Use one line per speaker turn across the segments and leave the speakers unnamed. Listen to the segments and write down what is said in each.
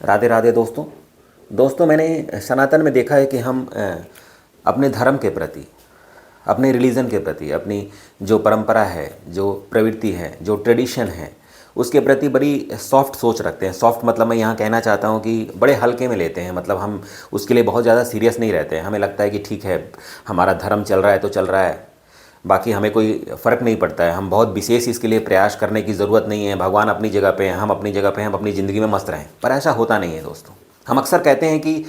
राधे राधे दोस्तों मैंने सनातन में देखा है कि हम अपने धर्म के प्रति, अपने रिलीजन के प्रति, अपनी जो परंपरा है, जो प्रवृत्ति है, जो ट्रेडिशन है, उसके प्रति बड़ी सॉफ्ट सोच रखते हैं। सॉफ्ट मतलब मैं यहाँ कहना चाहता हूँ कि बड़े हल्के में लेते हैं। मतलब हम उसके लिए बहुत ज़्यादा सीरियस नहीं रहते हैं। हमें लगता है कि ठीक है, हमारा धर्म चल रहा है तो चल रहा है, बाकी हमें कोई फ़र्क नहीं पड़ता है। हम बहुत विशेष इसके लिए प्रयास करने की ज़रूरत नहीं है। भगवान अपनी जगह पे हैं, हम अपनी जगह पे हैं, हम अपनी ज़िंदगी में मस्त रहें। पर ऐसा होता नहीं है दोस्तों। हम अक्सर कहते हैं कि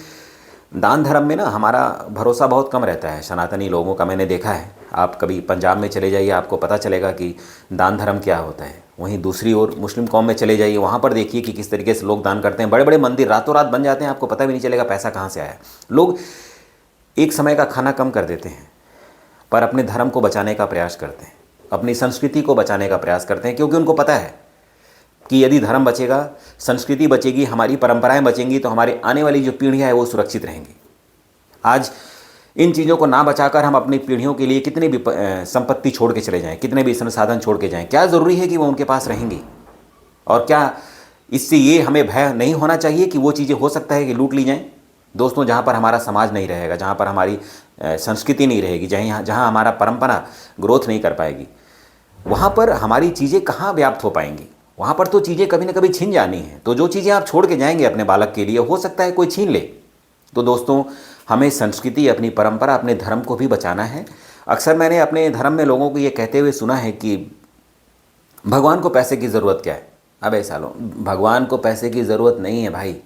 दान धर्म में ना हमारा भरोसा बहुत कम रहता है। सनातनी लोगों का मैंने देखा है। आप कभी पंजाब में चले जाइए, आपको पता चलेगा कि दान धर्म क्या होता है। वहीं दूसरी ओर मुस्लिम कौम में चले जाइए, वहाँ पर देखिए कि किस तरीके से लोग दान करते हैं। बड़े बड़े मंदिर रातों रात बन जाते हैं, आपको पता भी नहीं चलेगा पैसा कहाँ से आया। लोग एक समय का खाना कम कर देते हैं, पर अपने धर्म को बचाने का प्रयास करते हैं, अपनी संस्कृति को बचाने का प्रयास करते हैं, क्योंकि उनको पता है कि यदि धर्म बचेगा, संस्कृति बचेगी, हमारी परंपराएं बचेंगी, तो हमारी आने वाली जो पीढ़ियाँ हैं वो सुरक्षित रहेंगी। आज इन चीज़ों को ना बचाकर हम अपनी पीढ़ियों के लिए कितनी भी संपत्ति छोड़ के चले जाएं, कितने भी संसाधन छोड़ के जाएं, क्या ज़रूरी है कि वो उनके पास रहेंगी? और क्या इससे ये हमें भय नहीं होना चाहिए कि वो चीज़ें हो सकता है कि लूट ली जाएं? दोस्तों, जहाँ पर हमारा समाज नहीं रहेगा, जहाँ पर हमारी संस्कृति नहीं रहेगी, जहाँ हमारा परंपरा ग्रोथ नहीं कर पाएगी, वहाँ पर हमारी चीज़ें कहाँ व्याप्त हो पाएंगी? वहाँ पर तो चीज़ें कभी ना कभी छीन जानी हैं। तो जो चीज़ें आप छोड़ के जाएंगे अपने बालक के लिए, हो सकता है कोई छीन ले। तो दोस्तों, हमें संस्कृति, अपनी परंपरा, अपने धर्म को भी बचाना है। अक्सर मैंने अपने धर्म में लोगों को ये कहते हुए सुना है कि भगवान को पैसे की ज़रूरत क्या है। अब ऐसा लो, भगवान को पैसे की ज़रूरत नहीं है भाई।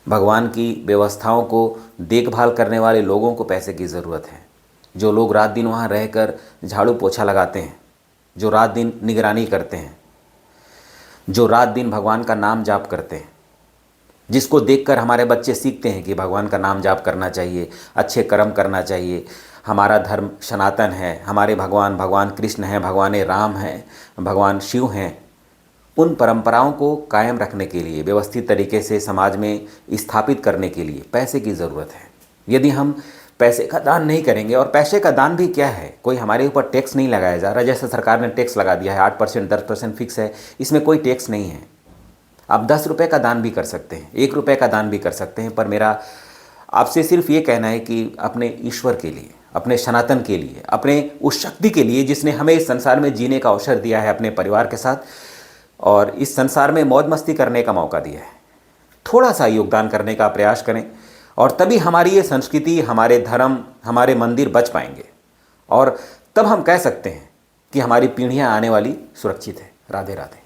भगवान की व्यवस्थाओं को देखभाल करने वाले लोगों को पैसे की ज़रूरत है। जो लोग रात दिन वहाँ रहकर झाड़ू पोछा लगाते हैं, जो रात दिन निगरानी करते हैं, जो रात दिन भगवान का नाम जाप करते हैं, जिसको देखकर हमारे बच्चे सीखते हैं कि भगवान का नाम जाप करना चाहिए, अच्छे कर्म करना चाहिए, हमारा धर्म सनातन है, हमारे भगवान कृष्ण हैं, भगवान राम हैं, भगवान शिव हैं। उन परंपराओं को कायम रखने के लिए, व्यवस्थित तरीके से समाज में स्थापित करने के लिए पैसे की ज़रूरत है। यदि हम पैसे का दान नहीं करेंगे, और पैसे का दान भी क्या है, कोई हमारे ऊपर टैक्स नहीं लगाया जा रहा। जैसे सरकार ने टैक्स लगा दिया है 8%, 10% फिक्स है, इसमें कोई टैक्स नहीं है। आप 10 रुपये का दान भी कर सकते हैं, 1 रुपये का दान भी कर सकते हैं। पर मेरा आपसे सिर्फ ये कहना है कि अपने ईश्वर के लिए, अपने सनातन के लिए, अपने उस शक्ति के लिए जिसने हमें इस संसार में जीने का अवसर दिया है अपने परिवार के साथ, और इस संसार में मौज मस्ती करने का मौका दिया है, थोड़ा सा योगदान करने का प्रयास करें। और तभी हमारी ये संस्कृति, हमारे धर्म, हमारे मंदिर बच पाएंगे, और तब हम कह सकते हैं कि हमारी पीढ़ियाँ आने वाली सुरक्षित है। राधे राधे।